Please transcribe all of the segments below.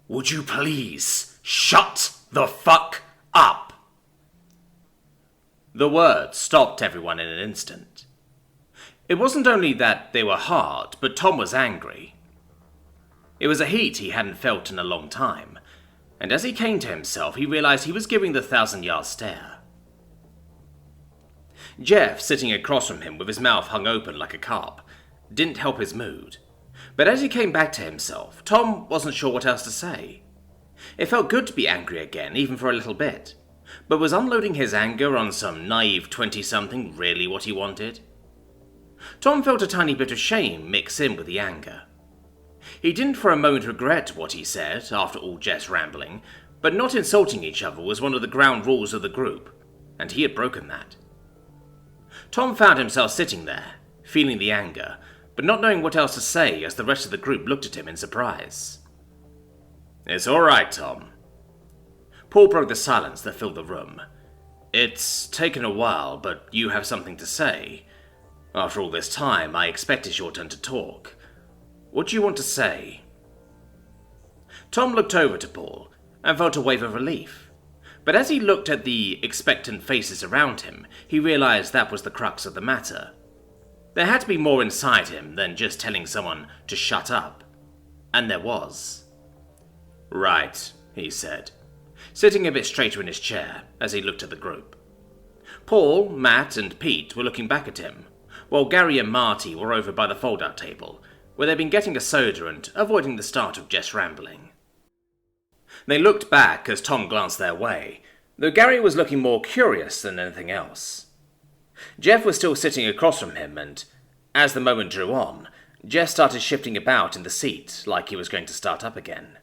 Would you please shut the fuck up? The words stopped everyone in an instant. It wasn't only that they were hard, but Tom was angry. It was a heat he hadn't felt in a long time, and as he came to himself, he realized he was giving the 1,000-yard stare. Jeff, sitting across from him with his mouth hung open like a carp, didn't help his mood. But as he came back to himself, Tom wasn't sure what else to say. It felt good to be angry again, even for a little bit. But was unloading his anger on some naive 20-something really what he wanted? Tom felt a tiny bit of shame mix in with the anger. He didn't for a moment regret what he said, after all Jeff's rambling, but not insulting each other was one of the ground rules of the group, and he had broken that. Tom found himself sitting there, feeling the anger, but not knowing what else to say as the rest of the group looked at him in surprise. "It's all right, Tom." Paul broke the silence that filled the room. "It's taken a while, but you have something to say. After all this time, I expect it's your turn to talk. What do you want to say?" Tom looked over to Paul and felt a wave of relief. But as he looked at the expectant faces around him, he realized that was the crux of the matter. There had to be more inside him than just telling someone to shut up. And there was. "Right," he said, sitting a bit straighter in his chair as he looked at the group. Paul, Matt, and Pete were looking back at him, while Gary and Marty were over by the fold-out table, where they'd been getting a soda and avoiding the start of Jeff's rambling. They looked back as Tom glanced their way, though Gary was looking more curious than anything else. Jeff was still sitting across from him, and as the moment drew on, Jeff started shifting about in the seat like he was going to start up again.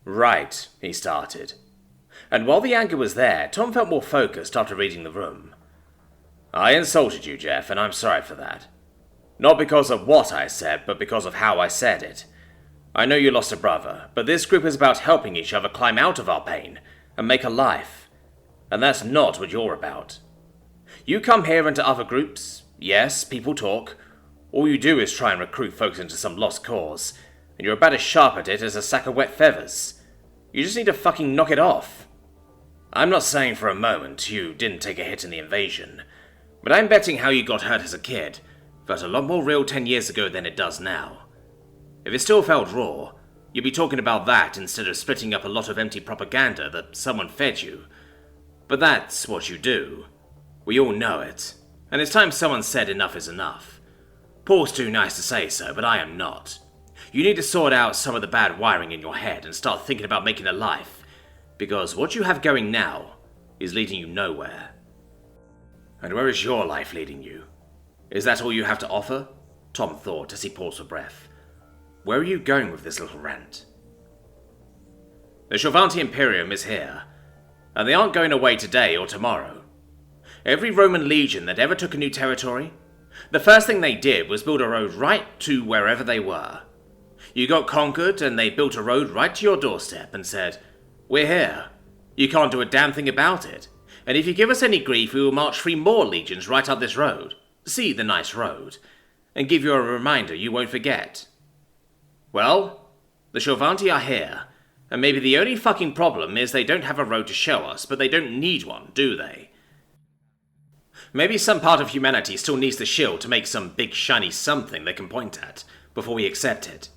"Right," he started. And while the anger was there, Tom felt more focused after reading the room. "I insulted you, Jeff, and I'm sorry for that. Not because of what I said, but because of how I said it. I know you lost a brother, but this group is about helping each other climb out of our pain and make a life. And that's not what you're about. You come here into other groups, yes, people talk. All you do is try and recruit folks into some lost cause, and you're about as sharp at it as a sack of wet feathers. You just need to fucking knock it off. I'm not saying for a moment you didn't take a hit in the invasion, but I'm betting how you got hurt as a kid felt a lot more real 10 years ago than it does now. If it still felt raw, you'd be talking about that instead of splitting up a lot of empty propaganda that someone fed you. But that's what you do. We all know it, and it's time someone said enough is enough. Paul's too nice to say so, but I am not. You need to sort out some of the bad wiring in your head and start thinking about making a life, because what you have going now is leading you nowhere." "And where is your life leading you? Is that all you have to offer?" Tom thought as he paused for breath. "Where are you going with this little rant?" "The Shorvanti Imperium is here, and they aren't going away today or tomorrow. Every Roman legion that ever took a new territory, the first thing they did was build a road right to wherever they were. You got conquered and they built a road right to your doorstep and said, 'We're here. You can't do a damn thing about it. And if you give us any grief, we will march 3 more legions right up this road. See the nice road. And give you a reminder you won't forget.' Well, the Shorvanti are here, and maybe the only fucking problem is they don't have a road to show us, but they don't need one, do they? Maybe some part of humanity still needs the shield to make some big shiny something they can point at before we accept it.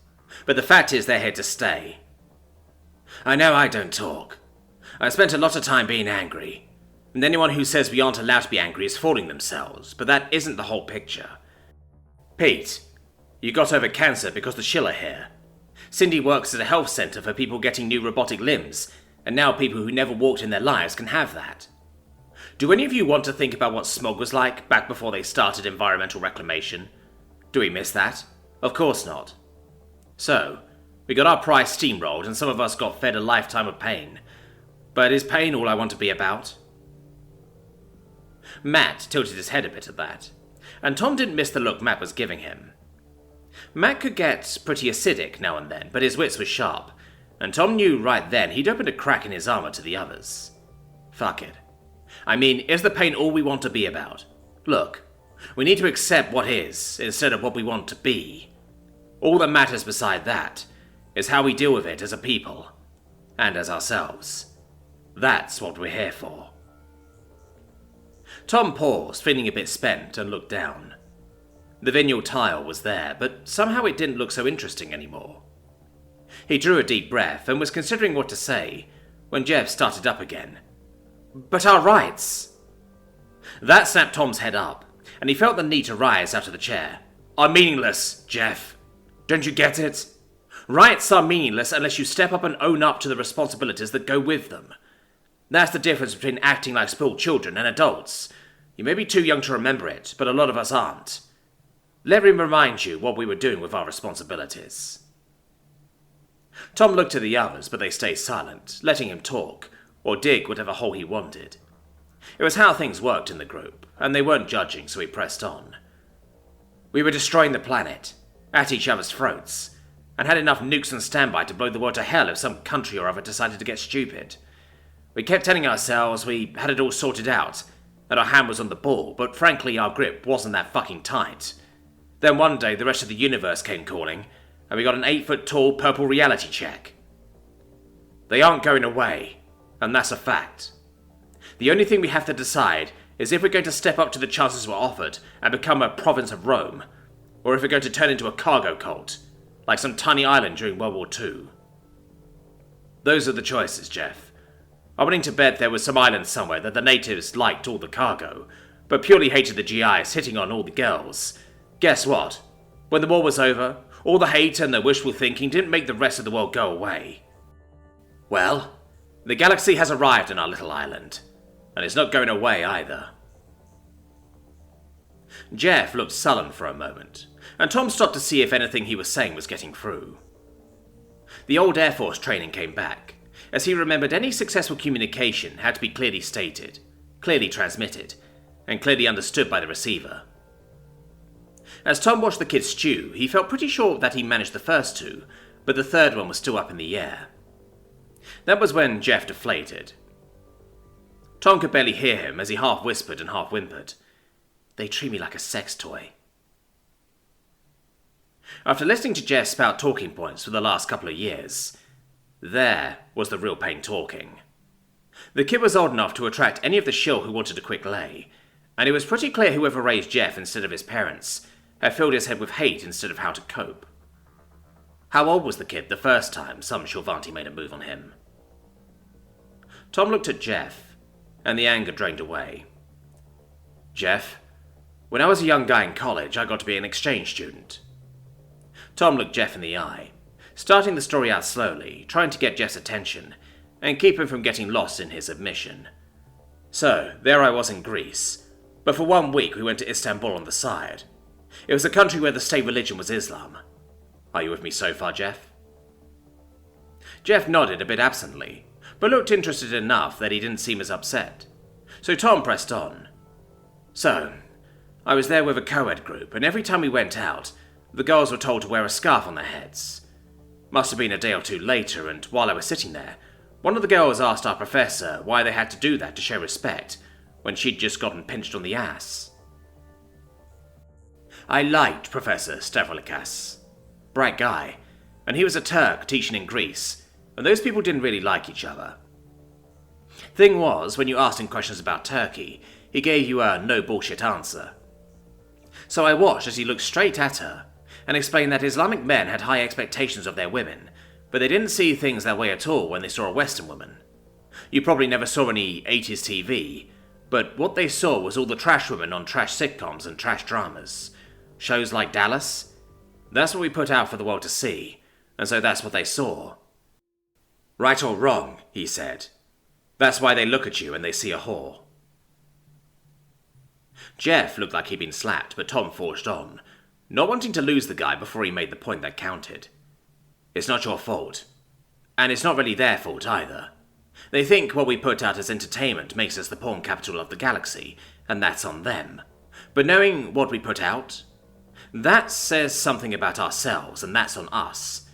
But the fact is they're here to stay. I know I don't talk. I spent a lot of time being angry, and anyone who says we aren't allowed to be angry is fooling themselves, but that isn't the whole picture. Pete, you got over cancer because the Shill are here. Cindy works at a health center for people getting new robotic limbs, and now people who never walked in their lives can have that. Do any of you want to think about what smog was like back before they started environmental reclamation? Do we miss that? Of course not. So, we got our price steamrolled and some of us got fed a lifetime of pain. But is pain all I want to be about? Matt tilted his head a bit at that, and Tom didn't miss the look Matt was giving him. Matt could get pretty acidic now and then, but his wits were sharp, and Tom knew right then he'd opened a crack in his armor to the others. Fuck it. I mean, is the pain all we want to be about? Look, we need to accept what is, instead of what we want to be. All that matters beside that It's how we deal with it as a people, and as ourselves. That's what we're here for. Tom paused, feeling a bit spent, and looked down. The vinyl tile was there, but somehow it didn't look so interesting anymore. He drew a deep breath and was considering what to say when Jeff started up again. "But our rights!" That snapped Tom's head up, and he felt the need to rise out of the chair. "Are meaningless, Jeff. Don't you get it? Rights are meaningless unless you step up and own up to the responsibilities that go with them. That's the difference between acting like spoiled children and adults. You may be too young to remember it, but a lot of us aren't. Let me remind you what we were doing with our responsibilities." Tom looked at the others, but they stayed silent, letting him talk, or dig whatever hole he wanted. It was how things worked in the group, and they weren't judging, so he pressed on. "We were destroying the planet, at each other's throats, and had enough nukes on standby to blow the world to hell if some country or other decided to get stupid. We kept telling ourselves we had it all sorted out, that our hand was on the ball, but frankly our grip wasn't that fucking tight. Then one day the rest of the universe came calling, and we got an 8-foot-tall purple reality check. They aren't going away, and that's a fact. The only thing we have to decide is if we're going to step up to the chances we're offered and become a province of Rome, or if we're going to turn into a cargo cult, like some tiny island during World War II. Those are the choices, Jeff. I'm willing to bet there was some island somewhere that the natives liked all the cargo, but purely hated the GIs hitting on all the girls. Guess what? When the war was over, all the hate and the wishful thinking didn't make the rest of the world go away. Well, the galaxy has arrived on our little island, and it's not going away either." Jeff looked sullen for a moment, and Tom stopped to see if anything he was saying was getting through. The old Air Force training came back, as he remembered any successful communication had to be clearly stated, clearly transmitted, and clearly understood by the receiver. As Tom watched the kids stew, he felt pretty sure that he managed the first two, but the third one was still up in the air. That was when Jeff deflated. Tom could barely hear him as he half whispered and half whimpered. "They treat me like a sex toy." After listening to Jeff spout talking points for the last couple of years, there was the real pain talking. The kid was old enough to attract any of the shill who wanted a quick lay, and it was pretty clear whoever raised Jeff instead of his parents had filled his head with hate instead of how to cope. How old was the kid the first time some Shilvanti made a move on him? Tom looked at Jeff, and the anger drained away. "Jeff, when I was a young guy in college, I got to be an exchange student." Tom looked Jeff in the eye, starting the story out slowly, trying to get Jeff's attention, and keep him from getting lost in his admission. "So, there I was in Greece, but for 1 week we went to Istanbul on the side. It was a country where the state religion was Islam. Are you with me so far, Jeff?" Jeff nodded a bit absently, but looked interested enough that he didn't seem as upset. So Tom pressed on. "So, I was there with a co-ed group, and every time we went out, the girls were told to wear a scarf on their heads. Must have been a day or two later, and while I was sitting there, one of the girls asked our professor why they had to do that to show respect, when she'd just gotten pinched on the ass. I liked Professor Stavroulakis. Bright guy, and he was a Turk teaching in Greece, and those people didn't really like each other. Thing was, when you asked him questions about Turkey, he gave you a no-bullshit answer. So I watched as he looked straight at her, and explained that Islamic men had high expectations of their women, but they didn't see things that way at all when they saw a Western woman. You probably never saw any 80s TV, but what they saw was all the trash women on trash sitcoms and trash dramas. Shows like Dallas? That's what we put out for the world to see, and so that's what they saw. Right or wrong, he said. That's why they look at you and they see a whore. Jeff looked like he'd been slapped, but Tom forged on, not wanting to lose the guy before he made the point that counted. It's not your fault. And it's not really their fault either. They think what we put out as entertainment makes us the porn capital of the galaxy, and that's on them. But knowing what we put out, that says something about ourselves, and that's on us.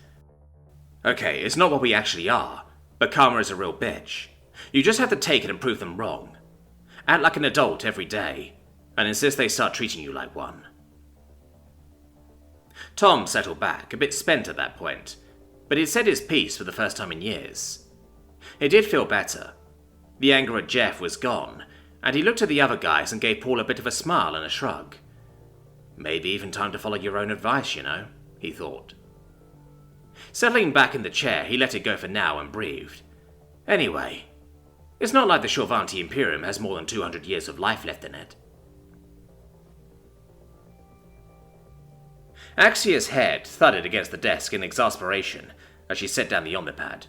Okay, it's not what we actually are, but karma is a real bitch. You just have to take it and prove them wrong. Act like an adult every day, and insist they start treating you like one. Tom settled back, a bit spent at that point, but he'd said his piece for the first time in years. It did feel better. The anger at Jeff was gone, and he looked at the other guys and gave Paul a bit of a smile and a shrug. Maybe even time to follow your own advice, you know, he thought. Settling back in the chair, he let it go for now and breathed. Anyway, it's not like the Shorvanti Imperium has more than 200 years of life left in it. Axia's head thudded against the desk in exasperation as she set down the Omnipad.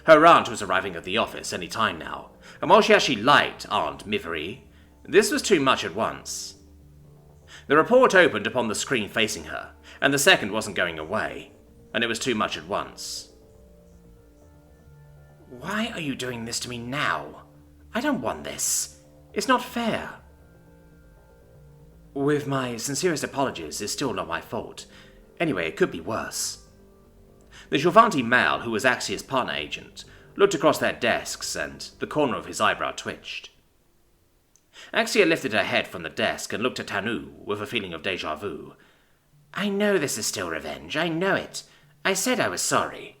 Her aunt was arriving at the office any time now, and while she actually liked Aunt Miv'eire, this was too much at once. The report opened upon the screen facing her, and the second wasn't going away, and it was too much at once. Why are you doing this to me now? I don't want this. It's not fair. With my sincerest apologies, it's still not my fault. Anyway, it could be worse. The Shorvanti male, who was Axia's partner agent, looked across their desks and the corner of his eyebrow twitched. Axia lifted her head from the desk and looked at Tanu with a feeling of déjà vu. I know this is still revenge, I know it. I said I was sorry.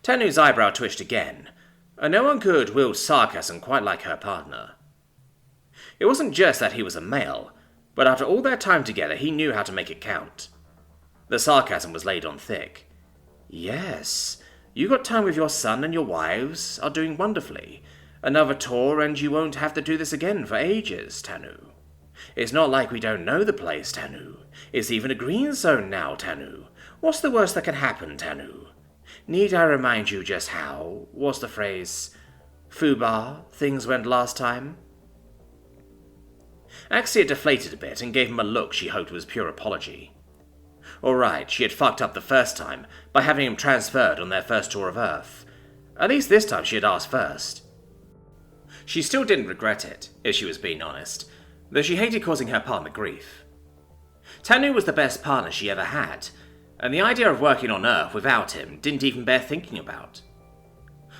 Tanu's eyebrow twitched again, and no one could wield sarcasm quite like her partner. It wasn't just that he was a male, but after all their time together he knew how to make it count. The sarcasm was laid on thick. Yes, you got time with your son and your wives are doing wonderfully. Another tour and you won't have to do this again for ages, Tanu. It's not like we don't know the place, Tanu. It's even a green zone now, Tanu. What's the worst that can happen, Tanu? Need I remind you just how, what's the phrase, foobar things went last time? Axia deflated a bit and gave him a look she hoped was pure apology. Alright, she had fucked up the first time by having him transferred on their first tour of Earth. At least this time she had asked first. She still didn't regret it, if she was being honest, though she hated causing her partner grief. Tanu was the best partner she ever had, and the idea of working on Earth without him didn't even bear thinking about.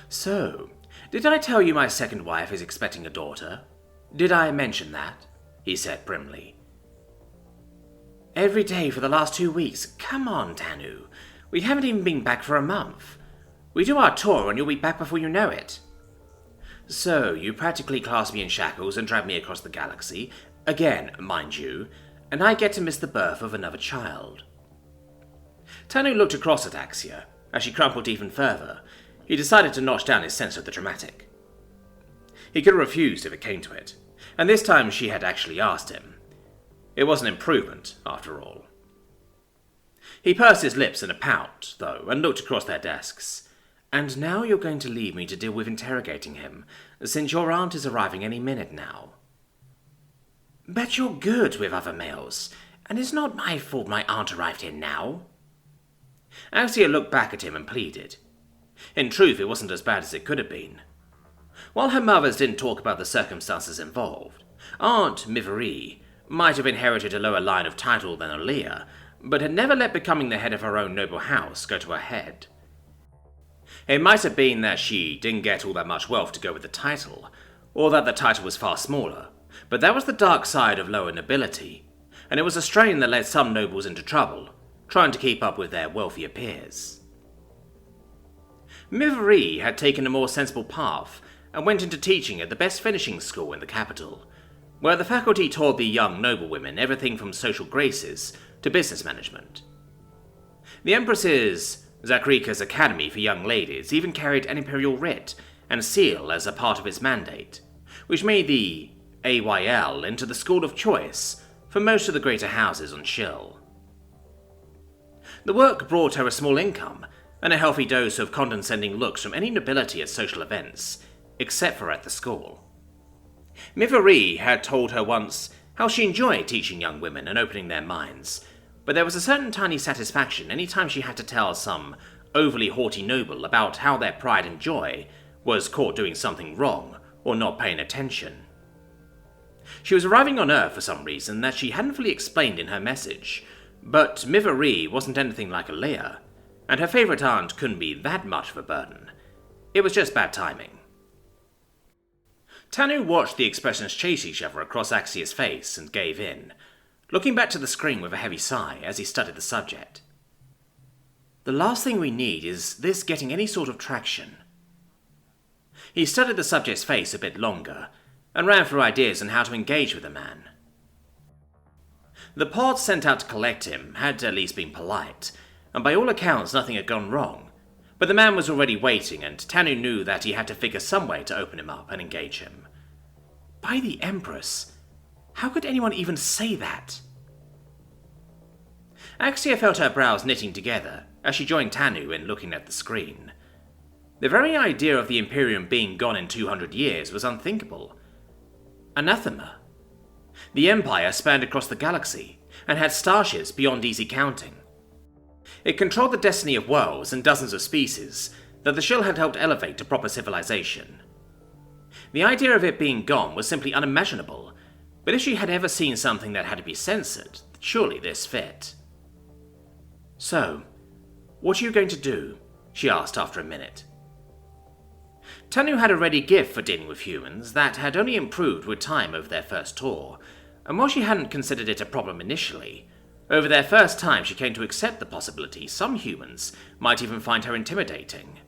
So, did I tell you my second wife is expecting a daughter? Did I mention that? He said primly. Every day for the last 2 weeks. Come on, Tanu. We haven't even been back for a month. We do our tour and you'll be back before you know it. So, you practically clasp me in shackles and drag me across the galaxy, again, mind you, and I get to miss the birth of another child. Tanu looked across at Axia. As she crumpled even further, he decided to notch down his sense of the dramatic. He could have refused if it came to it, and this time she had actually asked him. It was an improvement, after all. He pursed his lips in a pout, though, and looked across their desks. And now you're going to leave me to deal with interrogating him, since your aunt is arriving any minute now. Bet you're good with other males, and it's not my fault my aunt arrived here now. Axia looked back at him and pleaded. In truth, it wasn't as bad as it could have been. While her mothers didn't talk about the circumstances involved, Aunt Miv'eire might have inherited a lower line of title than Aaliyah, but had never let becoming the head of her own noble house go to her head. It might have been that she didn't get all that much wealth to go with the title, or that the title was far smaller, but that was the dark side of lower nobility, and it was a strain that led some nobles into trouble, trying to keep up with their wealthier peers. Miv'eire had taken a more sensible path and went into teaching at the best finishing school in the capital, where the faculty taught the young noblewomen everything from social graces to business management. The Empress's Zakrika's Academy for Young Ladies even carried an imperial writ and seal as a part of its mandate, which made the AYL into the school of choice for most of the greater houses on Shill. The work brought her a small income and a healthy dose of condescending looks from any nobility at social events, except for at the school. Miv'eire had told her once how she enjoyed teaching young women and opening their minds, but there was a certain tiny satisfaction any time she had to tell some overly haughty noble about how their pride and joy was caught doing something wrong or not paying attention. She was arriving on Earth for some reason that she hadn't fully explained in her message, but Miv'eire wasn't anything like Aaliyah, and her favourite aunt couldn't be that much of a burden. It was just bad timing. Tanu watched the expressions chase each other across Axia's face and gave in, looking back to the screen with a heavy sigh as he studied the subject. The last thing we need is this getting any sort of traction. He studied the subject's face a bit longer, and ran through ideas on how to engage with the man. The pod sent out to collect him had at least been polite, and by all accounts nothing had gone wrong, but the man was already waiting, and Tanu knew that he had to figure some way to open him up and engage him. By the Empress, how could anyone even say that? Axia felt her brows knitting together as she joined Tanu in looking at the screen. The very idea of the Imperium being gone in 200 years was unthinkable. Anathema. The Empire spanned across the galaxy and had starships beyond easy counting. It controlled the destiny of worlds and dozens of species that the Shill had helped elevate to proper civilization. The idea of it being gone was simply unimaginable, but if she had ever seen something that had to be censored, surely this fit. "So, what are you going to do?" she asked after a minute. Tanu had a ready gift for dealing with humans that had only improved with time over their first tour, and while she hadn't considered it a problem initially, over their first time she came to accept the possibility some humans might even find her intimidating.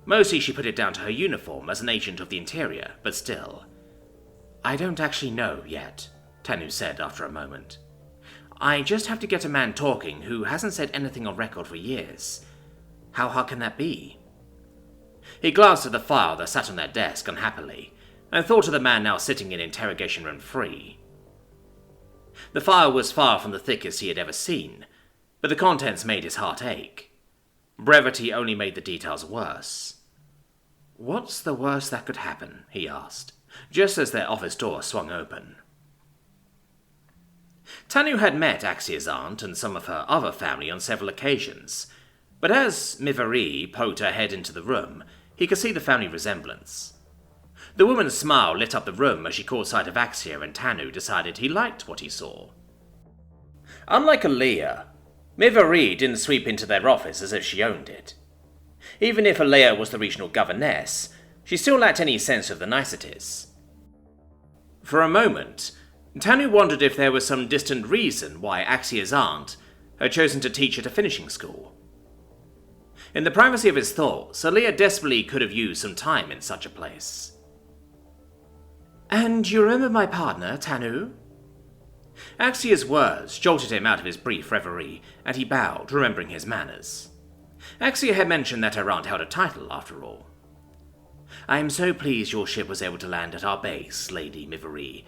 Mostly she put it down to her uniform as an agent of the interior, but still. "I don't actually know yet," Tanu said after a moment. "I just have to get a man talking who hasn't said anything on record for years. How hard can that be?" He glanced at the file that sat on their desk unhappily, and thought of the man now sitting in interrogation room 3. The file was far from the thickest he had ever seen, but the contents made his heart ache. Brevity only made the details worse. "What's the worst that could happen?" he asked, just as their office door swung open. Tanu had met Axia's aunt and some of her other family on several occasions, but as Miv'eire poked her head into the room, he could see the family resemblance. The woman's smile lit up the room as she caught sight of Axia, and Tanu decided he liked what he saw. Unlike Alea, Miv'eire didn't sweep into their office as if she owned it. Even if Alea was the regional governess, she still lacked any sense of the niceties. For a moment, Tanu wondered if there was some distant reason why Axia's aunt had chosen to teach at a finishing school. In the privacy of his thoughts, Alea desperately could have used some time in such a place. "And you remember my partner, Tanu?" Axia's words jolted him out of his brief reverie, and he bowed, remembering his manners. Axia had mentioned that her aunt held a title, after all. "I am so pleased your ship was able to land at our base, Lady Miv'eire.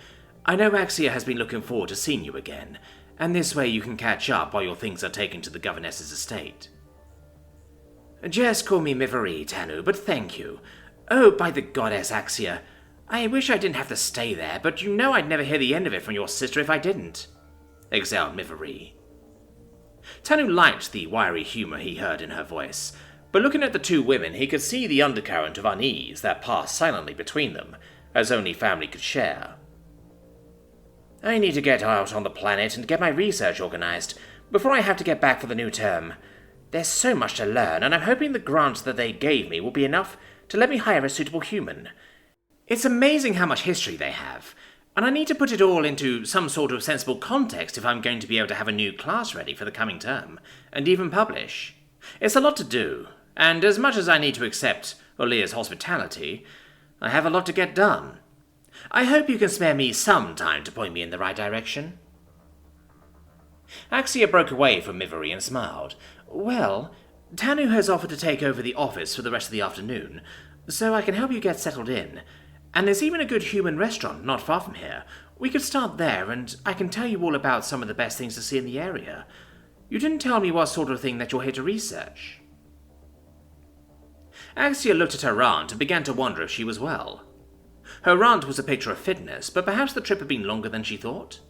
I know Axia has been looking forward to seeing you again, and this way you can catch up while your things are taken to the governess's estate." "Just call me Miv'eire, Tanu, but thank you. Oh, by the goddess, Axia, I wish I didn't have to stay there, but you know I'd never hear the end of it from your sister if I didn't," exhaled Miv'eire. Tanu liked the wiry humour he heard in her voice, but looking at the two women he could see the undercurrent of unease that passed silently between them, as only family could share. "I need to get out on the planet and get my research organised before I have to get back for the new term. There's so much to learn, and I'm hoping the grant that they gave me will be enough to let me hire a suitable human. It's amazing how much history they have, and I need to put it all into some sort of sensible context if I'm going to be able to have a new class ready for the coming term, and even publish. It's a lot to do, and as much as I need to accept Olea's hospitality, I have a lot to get done. I hope you can spare me some time to point me in the right direction." Axia broke away from Miv'eire and smiled. "Well, Tanu has offered to take over the office for the rest of the afternoon, so I can help you get settled in. And there's even a good human restaurant not far from here. We could start there, and I can tell you all about some of the best things to see in the area. You didn't tell me what sort of thing that you're here to research." Axia looked at her aunt and began to wonder if she was well. Her aunt was a picture of fitness, but perhaps the trip had been longer than she thought.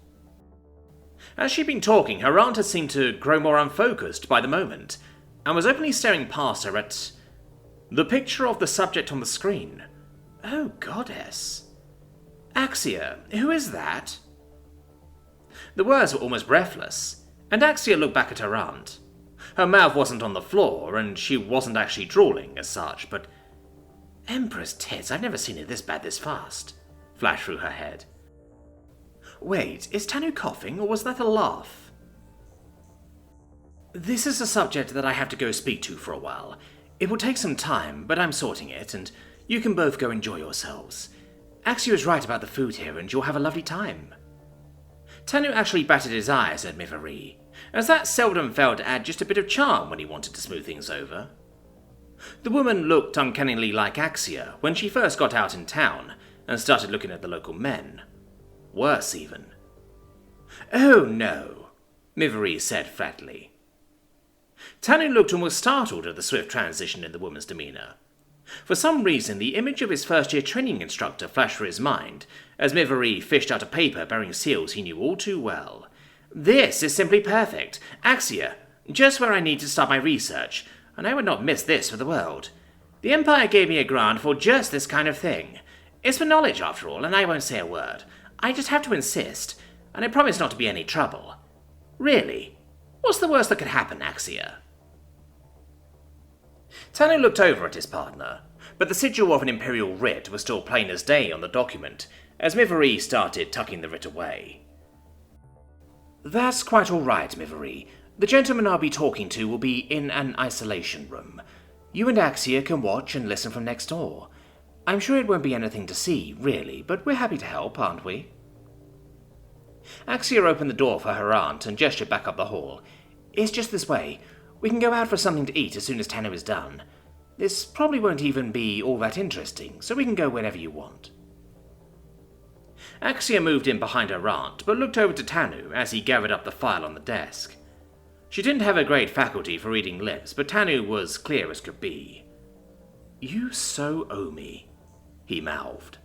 As she'd been talking, her aunt had seemed to grow more unfocused by the moment, and was openly staring past her at the picture of the subject on the screen. Oh, goddess. "Axia, who is that?" The words were almost breathless, and Axia looked back at her aunt. Her mouth wasn't on the floor, and she wasn't actually drooling as such, but Empress tits, I've never seen it this bad this fast, flashed through her head. Wait, is Tanu coughing, or was that a laugh? This is a subject that I have to go speak to for a while. It will take some time, but I'm sorting it, and you can both go enjoy yourselves. Axia is right about the food here, and you'll have a lovely time." Tanu actually batted his eyes at Miv'eire, as that seldom failed to add just a bit of charm when he wanted to smooth things over. The woman looked uncannily like Axia when she first got out in town and started looking at the local men. Worse, even. "Oh, no," Miv'eire said flatly. Tanu looked almost startled at the swift transition in the woman's demeanour. For some reason, the image of his first-year training instructor flashed through his mind as Miv'eire fished out a paper bearing seals he knew all too well. "This is simply perfect. Axia, just where I need to start my research, and I would not miss this for the world. The Empire gave me a grant for just this kind of thing. It's for knowledge, after all, and I won't say a word. I just have to insist, and I promise not to be any trouble. Really, what's the worst that could happen, Axia?" Tanu looked over at his partner, but the sigil of an Imperial writ was still plain as day on the document, as Miv'eire started tucking the writ away. "That's quite all right, Miv'eire. The gentleman I'll be talking to will be in an isolation room. You and Axia can watch and listen from next door. I'm sure it won't be anything to see, really, but we're happy to help, aren't we?" Axia opened the door for her aunt and gestured back up the hall. "It's just this way. We can go out for something to eat as soon as Tanu is done. This probably won't even be all that interesting, so we can go whenever you want." Axia moved in behind her aunt, but looked over to Tanu as he gathered up the file on the desk. She didn't have a great faculty for reading lips, but Tanu was clear as could be. "You so owe me," he mouthed.